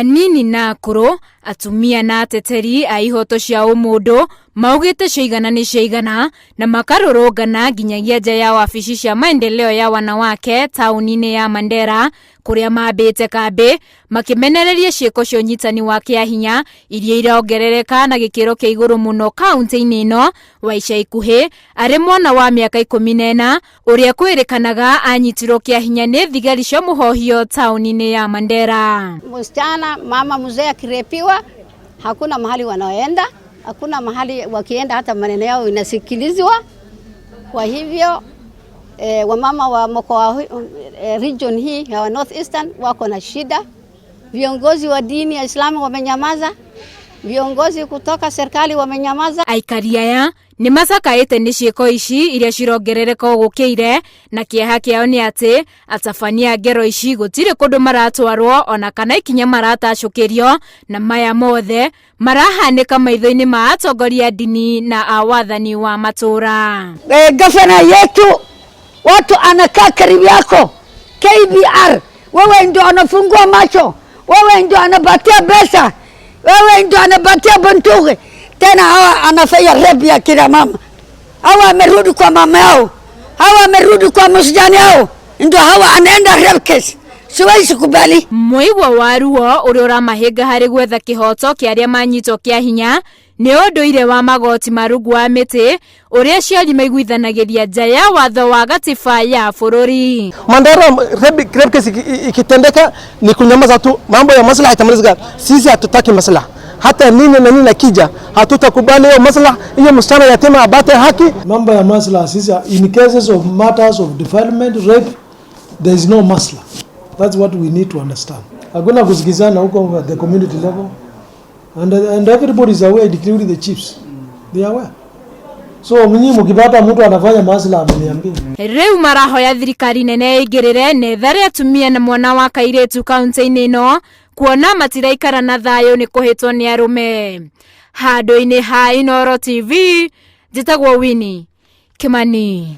Anini na akũrũ, atumia na ateteri a ihoto cia ũmũndũ maugĩte ciigana nĩ ciigana na makarũrũngana nginyagia nja ya wabici cia maendeleo ya wanawake taũni-inĩ ya Mandera, kũrĩa mambĩte kambĩ makimenereria ciĩko cia ũnyitani wa kĩahinya iria irongerereka na gĩkĩro kĩa igũrũ mũno kaunti-inĩ ĩno. Wa ica ikuhĩ arĩ mwana wa mĩaka 14 ũrĩa kwĩrĩkanaga anyitirwo kĩahinya nĩ thigari cia mũhohio taũni-inĩ ya Mandera. Msichana mama mzee akirepiwa, hakuna mahali wanaoenda, hakuna mahali wakienda hata maneno yao inasikilizwa. Kwa hivyo wamama wa mkoa region hii ya North Eastern wako na shida. Viongozi wa dini ya Islamu wamenyamaza, viongozi kutoka serikali wamenyamaza. Aikari aya nĩ macakaĩte nĩ ciĩko ici iria cirongerereka gũkĩire, na kĩeha kĩao nĩ atĩ atabania ngero ici gũtirĩ kũndũ maratwarwo ona kana ikinya maratacũkĩrio, na maya mothe marahanĩka maitho-inĩ ma atongoria dini na a wathani wa matũra. Gavana yetu watu anakaa karibu yako, KBR wewe ndio anafungua macho, wewe ndio anapatia pesa, wewe ndio anapatia bunduki. Tena hawa anafanya rape ya kila mama. Hawa amerudi kwa mama yao, hawa amerudi kwa msijani yao, ndio hawa anaenda rape case. Siwezi kubali. Mũigua wa Ruo ũrĩa ũramahĩnga harĩ gwetha kĩhoto kĩa arĩa manyitwo kĩa hinya nĩ ũndũire wa magoti marungu wa mĩtĩ ũrĩa ciari maiguithanagĩria nja ya watho wa gatiba ya bũrũri. Mandera rape case ikitendeka ni kunyamaza tu, mambo ya maslaha itamalizika. Sisi hatutaki maslaha. Hata nini na nini nakija hatutakubali hiyo maslaha. Hiyo msichana yatima apate haki. Mambo ya maslaha sisi, in cases of matters of defilement, rape, there is no maslaha. That's what we need to understand. Hakuna kusikizana huko at the community level, and everybody is aware, including the chiefs. They are aware. So mwenye mkipata mtu anafanya maslaha ameniambia. Rĩu marahoya thirikari nene ĩingĩrĩre nethare atumia na mwana wa kairĩtu kaunti-inĩ ĩno, kuona matiraikara na thayũ nĩ kũhĩtwo nĩ arũme. Handũ-inĩ ha Inooro TV, njĩtagwo Winnie Kimani.